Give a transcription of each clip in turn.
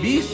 20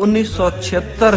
1976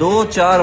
2-4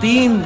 3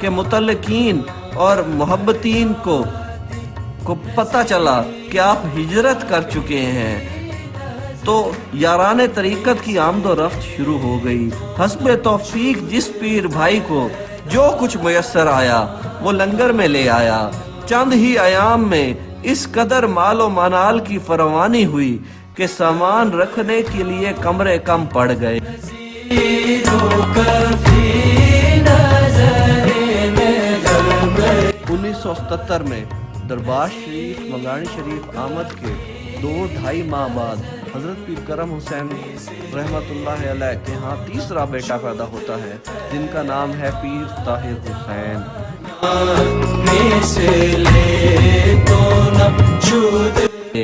کہ متعلقین اور محبتین کو پتہ چلا کہ آپ ہجرت کر چکے ہیں تو یاران طریقت کی آمد و رفت شروع ہو گئی۔ حسب توفیق جس پیر بھائی کو جو کچھ میسر آیا وہ لنگر میں لے آیا۔ چند ہی ایام میں اس قدر مال و منال کی فراوانی ہوئی کہ سامان رکھنے کے لیے کمرے کم پڑ گئے۔ 1977 میں دربار شریف مغانی شریف آمد کے 2-2.5 ماہ بعد حضرت پیر کرم حسین رحمت اللہ علیہ کے ہاں تیسرا بیٹا پیدا ہوتا ہے جن کا نام ہے پیر طاہر حسین۔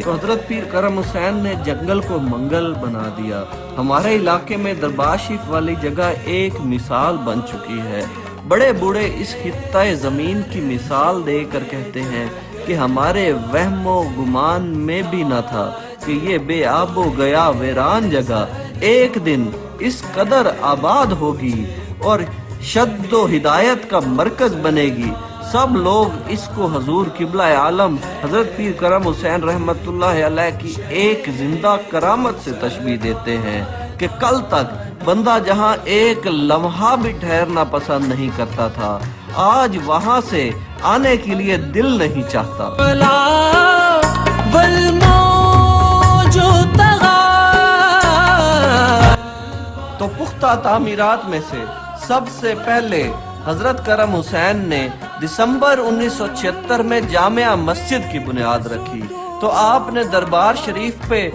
حضرت پیر کرم حسین نے جنگل کو منگل بنا دیا۔ ہمارے علاقے میں دربار شریف والی جگہ ایک مثال بن چکی ہے۔ بڑے بوڑھے اس خطۂ زمین کی مثال دے کر کہتے ہیں کہ ہمارے وہم و گمان میں بھی نہ تھا کہ یہ بے آب و گیا ویران جگہ ایک دن اس قدر آباد ہوگی اور شد و ہدایت کا مرکز بنے گی۔ سب لوگ اس کو حضور قبلہ عالم حضرت پیر کرم حسین رحمت اللہ علیہ کی ایک زندہ کرامت سے تشبیہ دیتے ہیں کہ کل تک بندہ جہاں ایک لمحہ بھی ٹھہرنا پسند نہیں کرتا تھا آج وہاں سے آنے کے لیے دل نہیں چاہتا۔ تو پختہ تعمیرات میں سے سب سے پہلے حضرت کرم حسین نے دسمبر 1976 میں جامع مسجد کی بنیاد رکھی۔ تو آپ نے دربار شریف پہ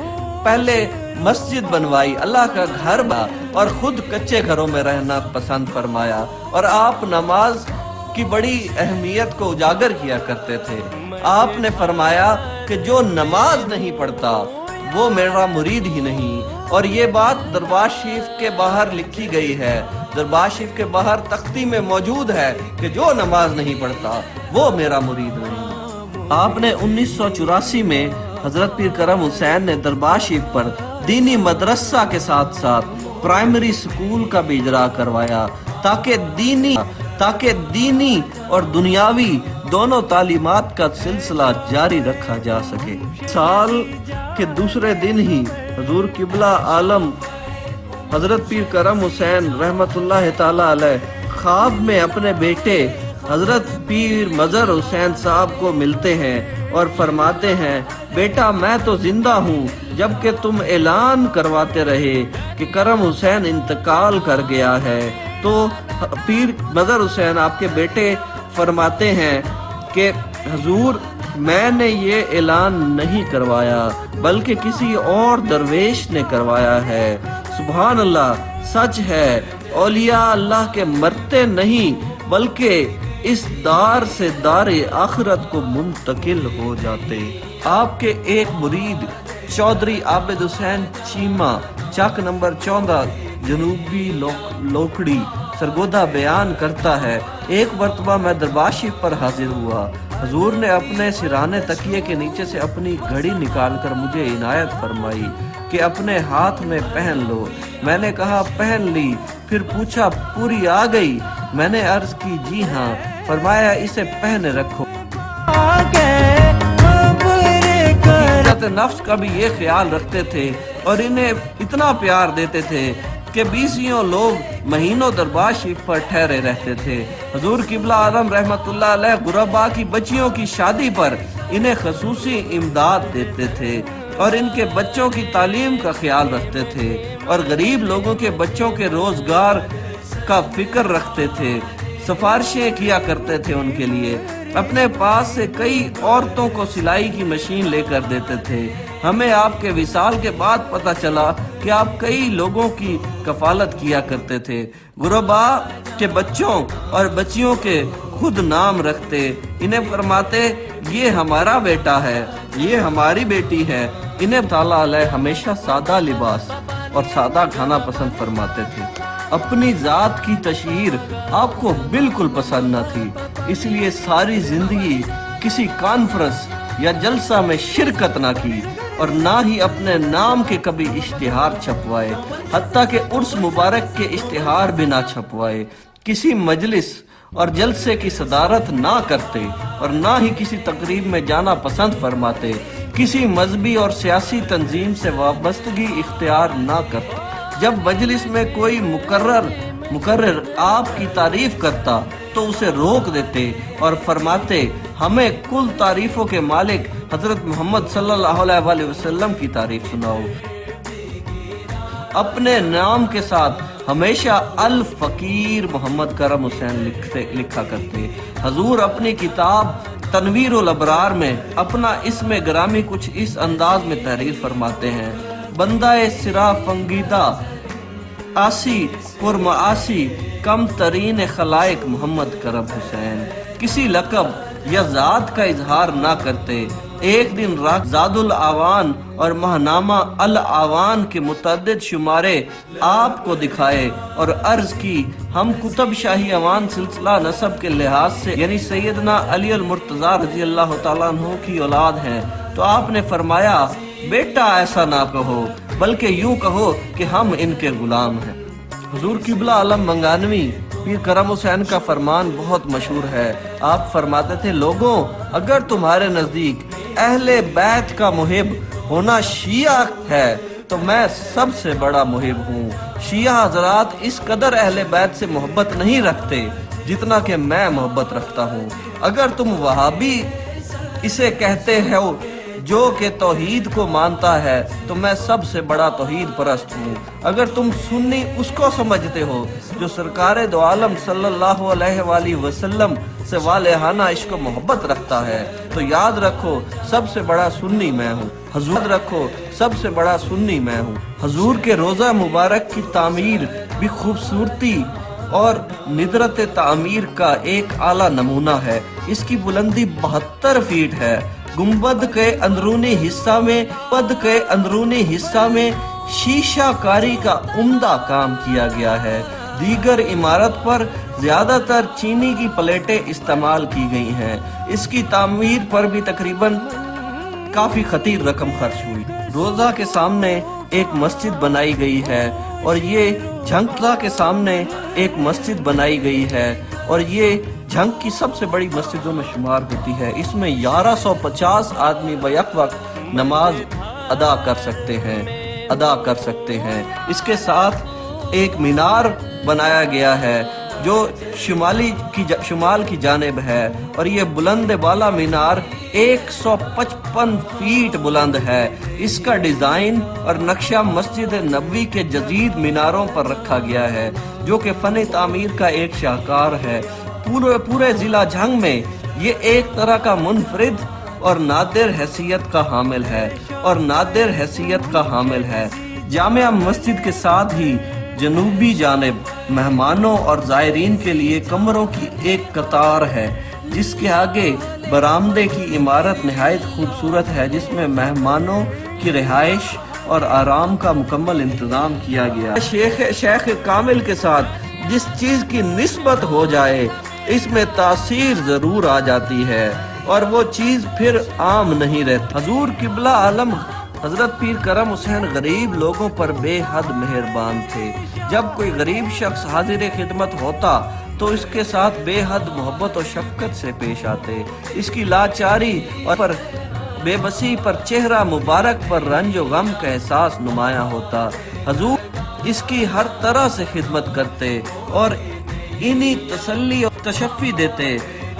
پہلے مسجد بنوائی، اللہ کا گھر بنا اور خود کچے گھروں میں رہنا پسند فرمایا، اور آپ نماز کی بڑی اہمیت کو اجاگر کیا کرتے تھے۔ آپ نے فرمایا کہ جو نماز نہیں پڑھتا وہ میرا مرید ہی نہیں، اور یہ بات دربار شریف کے باہر لکھی گئی ہے، دربار شریف کے باہر تختی میں موجود ہے کہ جو نماز نہیں پڑھتا وہ میرا مرید نہیں۔ آپ نے 1984 میں حضرت پیر کرم حسین نے دربار شریف پر دینی مدرسہ کے ساتھ ساتھ پرائمری سکول کا بھی اجرا کروایا تاکہ دینی اور دنیاوی دونوں تعلیمات کا سلسلہ جاری رکھا جا سکے۔ سال کے دوسرے دن ہی حضور قبلہ عالم حضرت پیر کرم حسین رحمت اللہ تعالی علیہ خواب میں اپنے بیٹے حضرت پیر مظہر حسین صاحب کو ملتے ہیں اور فرماتے ہیں، بیٹا میں تو زندہ ہوں جبکہ تم اعلان کرواتے رہے کہ کرم حسین انتقال کر گیا ہے۔ تو پیر مظہر حسین آپ کے بیٹے فرماتے ہیں کہ حضور میں نے یہ اعلان نہیں کروایا بلکہ کسی اور درویش نے کروایا ہے۔ سبحان اللہ، سچ ہے، اولیاء اللہ کے مرتے نہیں بلکہ اس دار سے دار آخرت کو منتقل ہو جاتے۔ آپ کے ایک مرید چودھری عابد حسین چیمہ چک نمبر 14 جنوبی لوکڑی سرگودا بیان کرتا ہے، ایک مرتبہ میں دربار شریف پر حاضر ہوا، حضور نے اپنے سرانے تکیے کے نیچے سے اپنی گھڑی نکال کر مجھے عنایت فرمائی کہ اپنے ہاتھ میں پہن لو۔ میں نے کہا پہن لی، پھر پوچھا پوری آ گئی؟ میں نے عرض کی جی ہاں۔ فرمایا اسے پہنے رکھو۔ عزت نفس کا بھی یہ خیال رکھتے تھے اور انہیں اتنا پیار دیتے تھے کہ 20 لوگ مہینوں دربار شریف پر ٹھہرے رہتے تھے۔ حضور قبلہ عالم رحمت اللہ علیہ غربا کی بچیوں کی شادی پر انہیں خصوصی امداد دیتے تھے اور ان کے بچوں کی تعلیم کا خیال رکھتے تھے اور غریب لوگوں کے بچوں کے روزگار کا فکر رکھتے تھے، سفارشیں کیا کرتے تھے ان کے لیے۔ اپنے پاس سے کئی عورتوں کو سلائی کی مشین لے کر دیتے تھے۔ ہمیں آپ کے وصال کے بعد پتہ چلا کہ آپ کئی لوگوں کی کفالت کیا کرتے تھے۔ غربا کے بچوں اور بچیوں کے خود نام رکھتے، انہیں فرماتے یہ ہمارا بیٹا ہے، یہ ہماری بیٹی ہے۔ انہیں تعالیٰ علیہ ہمیشہ سادہ لباس اور سادہ کھانا پسند فرماتے تھے۔ اپنی ذات کی تشہیر آپ کو بالکل پسند نہ تھی، اس لیے ساری زندگی کسی کانفرنس یا جلسہ میں شرکت نہ کی اور نہ ہی اپنے نام کے کبھی اشتہار چھپوائے، حتیٰ کہ عرس مبارک کے اشتہار بھی نہ چھپوائے۔ کسی مجلس اور جلسے کی صدارت نہ کرتے اور نہ ہی کسی تقریب میں جانا پسند فرماتے، کسی مذہبی اور سیاسی تنظیم سے وابستگی اختیار نہ کرتے۔ جب مجلس میں کوئی مقرر آپ کی تعریف کرتا تو اسے روک دیتے اور فرماتے ہمیں کل تعریفوں کے مالک حضرت محمد صلی اللہ علیہ وآلہ وسلم کی تعریف سناؤ۔ اپنے نام کے ساتھ ہمیشہ الفقیر محمد کرم حسین لکھا کرتے۔ حضور اپنی کتاب تنویر الابرار میں اپنا اسم گرامی کچھ اس انداز میں تحریر فرماتے ہیں: بندہ سرا فنگیدہ آسی پرمعاسی کم ترین خلائق محمد کرم حسین۔ کسی لقب یا ذات کا اظہار نہ کرتے۔ ایک دن زاد الاعوان اور ماہنامہ الاعوان کے متعدد شمارے آپ کو دکھائے اور عرض کی ہم کتب شاہی اوان سلسلہ نسب کے لحاظ سے یعنی سیدنا علی المرتضیٰ رضی اللہ تعالیٰ عنہ کی اولاد ہیں۔ تو آپ نے فرمایا بیٹا ایسا نہ کہو بلکہ یوں کہو کہ ہم ان کے غلام ہیں۔ حضور قبلہ عالم منگانوی پیر کرم حسین کا فرمان بہت مشہور ہے۔ آپ فرماتے تھے لوگوں اگر تمہارے نزدیک اہل بیت کا محب ہونا شیعہ ہے تو میں سب سے بڑا محب ہوں۔ شیعہ حضرات اس قدر اہل بیت سے محبت نہیں رکھتے جتنا کہ میں محبت رکھتا ہوں۔ اگر تم وہابی اسے کہتے ہو جو کہ توحید کو مانتا ہے تو میں سب سے بڑا توحید پرست ہوں۔ اگر تم سنی اس کو سمجھتے ہو جو سرکار دو عالم صلی اللہ علیہ وآلہ وسلم سے والہانہ عشق و محبت رکھتا ہے تو یاد رکھو سب سے بڑا سنی میں ہوں۔ حضور کے روضہ مبارک کی تعمیر بھی خوبصورتی اور ندرت تعمیر کا ایک اعلیٰ نمونہ ہے۔ اس کی بلندی 72 فیٹ ہے۔ گنبد کے اندرونی حصہ میں شیشہ کاری کا عمدہ کام کیا گیا ہے۔ دیگر عمارت پر زیادہ تر چینی کی پلیٹیں استعمال کی گئی ہیں۔ اس کی تعمیر پر بھی تقریباً کافی خطیر رقم خرچ ہوئی۔ روضہ کے سامنے ایک مسجد بنائی گئی ہے اور یہ جھنگ کی سب سے بڑی مسجدوں میں شمار ہوتی ہے۔ اس میں 1150 آدمی بیک وقت نماز ادا کر سکتے ہیں۔ اس کے ساتھ ایک مینار بنایا گیا ہے جو شمال کی جانب ہے اور یہ بلند بالا مینار 155 فیٹ بلند ہے۔ اس کا ڈیزائن اور نقشہ مسجد نبوی کے جدید میناروں پر رکھا گیا ہے جو کہ فن تعمیر کا ایک شاہکار ہے۔ پورے ضلع جھنگ میں یہ ایک طرح کا منفرد اور نادر حیثیت کا حامل ہے۔ جامع مسجد کے ساتھ ہی جنوبی جانب مہمانوں اور زائرین کے لیے کمروں کی ایک قطار ہے جس کے آگے برآمدے کی عمارت نہایت خوبصورت ہے جس میں مہمانوں کی رہائش اور آرام کا مکمل انتظام کیا گیا۔ شیخ کامل کے ساتھ جس چیز کی نسبت ہو جائے اس میں تاثیر ضرور آ جاتی ہے اور وہ چیز پھر عام نہیں رہتی۔ حضور قبلہ عالم حضرت پیر کرم حسین غریب لوگوں پر بے حد مہربان تھے۔ جب کوئی غریب شخص حاضر خدمت ہوتا تو اس کے ساتھ بے حد محبت و شفقت سے پیش آتے۔ اس کی لاچاری اور بے بسی پر چہرہ مبارک پر رنج و غم کا احساس نمایاں ہوتا۔ حضور اس کی ہر طرح سے خدمت کرتے اور انہی تسلی اور تشفی دیتے۔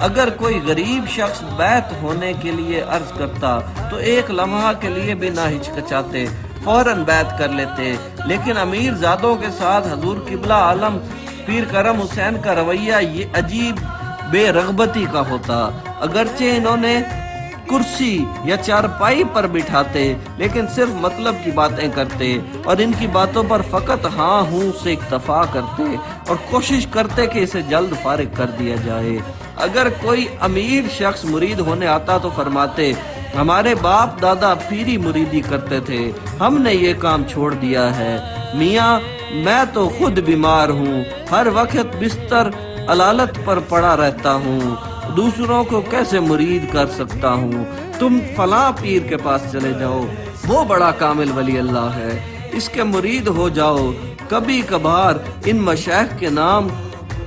اگر کوئی غریب شخص بیت ہونے کے لیے عرض کرتا تو ایک لمحہ کے لیے بھی نہ ہچکچاتے فوراً بیت کر لیتے۔ لیکن امیر زادوں کے ساتھ حضور قبلہ عالم پیر کرم حسین کا رویہ یہ عجیب بے رغبتی کا ہوتا۔ اگرچہ انہوں نے کرسی یا چارپائی پر بٹھاتے لیکن صرف مطلب کی باتیں کرتے اور ان کی باتوں پر فقط ہاں ہوں سے اکتفا کرتے اور کوشش کرتے کہ اسے جلد فارغ کر دیا جائے۔ اگر کوئی امیر شخص مرید ہونے آتا تو فرماتے ہمارے باپ دادا پیری مریدی کرتے تھے، ہم نے یہ کام چھوڑ دیا ہے۔ میاں میں تو خود بیمار ہوں، ہر وقت بستر علالت پر پڑا رہتا ہوں، دوسروں کو کیسے مرید کر سکتا ہوں؟ تم فلاں پیر کے پاس چلے جاؤ، وہ بڑا کامل ولی اللہ ہے، اس کے مرید ہو جاؤ۔ کبھی کبھار ان مشائخ کے نام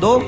2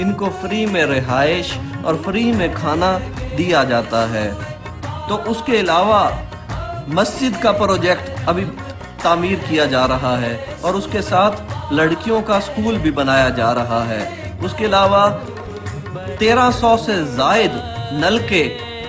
ان کو فری میں رہائش اور فری میں کھانا دیا جاتا ہے۔ تو اس کے علاوہ مسجد کا پروجیکٹ ابھی تعمیر کیا جا رہا ہے اور اس کے ساتھ لڑکیوں کا اسکول بھی بنایا جا رہا ہے۔ اس کے علاوہ 1300 سے زائد نلکے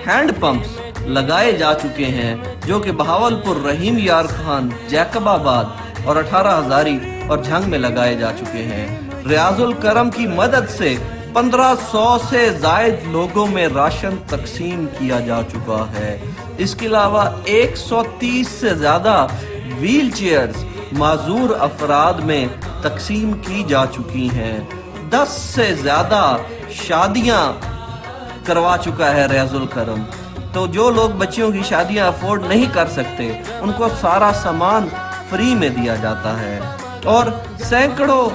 ہینڈ پمپس لگائے جا چکے ہیں جو کہ بہاولپور، رحیم یار خان، جیکب آباد اور 18 ہزاری اور جھنگ میں لگائے جا چکے ہیں۔ ریاض الکرم کی مدد سے 1500 سے زائد لوگوں میں راشن تقسیم کیا جا چکا ہے۔ اس کے علاوہ 130 سے زیادہ ویل چیئرز معذور افراد میں تقسیم کی جا چکی ہیں۔ 10 سے زیادہ شادیاں کروا چکا ہے ریاض الکرم۔ تو جو لوگ بچیوں کی شادیاں افورڈ نہیں کر سکتے ان کو سارا سامان فری میں دیا جاتا ہے، اور سینکڑوں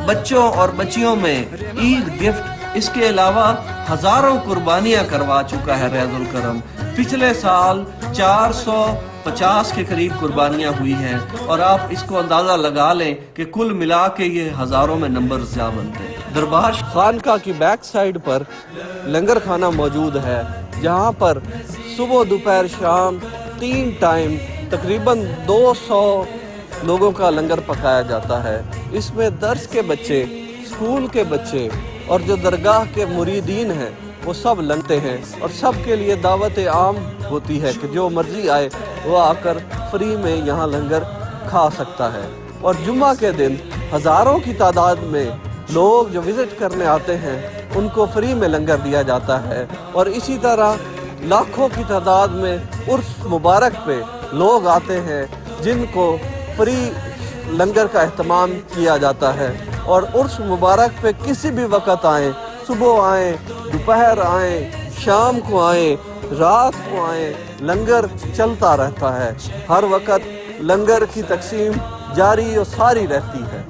بچوں اور بچیوں میں عید گفٹ، اس کے علاوہ ہزاروں قربانیاں کروا چکا ہے ریاض الکرم۔ پچھلے سال 450 کے قریب قربانیاں ہوئی ہیں، اور آپ اس کو اندازہ لگا لیں کہ کل ملا کے یہ ہزاروں میں نمبر زیادہ بنتے ہیں۔ دربار خانقاہ کی بیک سائڈ پر لنگر خانہ موجود ہے، جہاں پر صبح، دوپہر، شام 3 ٹائم تقریباً 200 لوگوں کا لنگر پکایا جاتا ہے۔ اس میں درس کے بچے، اسکول کے بچے اور جو درگاہ کے مریدین ہیں وہ سب لنگتے ہیں، اور سب کے لیے دعوت عام ہوتی ہے کہ جو مرضی آئے وہ آ کر فری میں یہاں لنگر کھا سکتا ہے۔ اور جمعہ کے دن ہزاروں کی تعداد میں لوگ جو وزٹ کرنے آتے ہیں ان کو فری میں لنگر دیا جاتا ہے، اور اسی طرح لاکھوں کی تعداد میں عرس مبارک پہ لوگ آتے ہیں جن کو فری لنگر کا اہتمام کیا جاتا ہے۔ اور عرس مبارک پہ کسی بھی وقت آئیں، صبح آئیں، دوپہر آئیں، شام کو آئیں، رات کو آئیں، لنگر چلتا رہتا ہے۔ ہر وقت لنگر کی تقسیم جاری و ساری رہتی ہے۔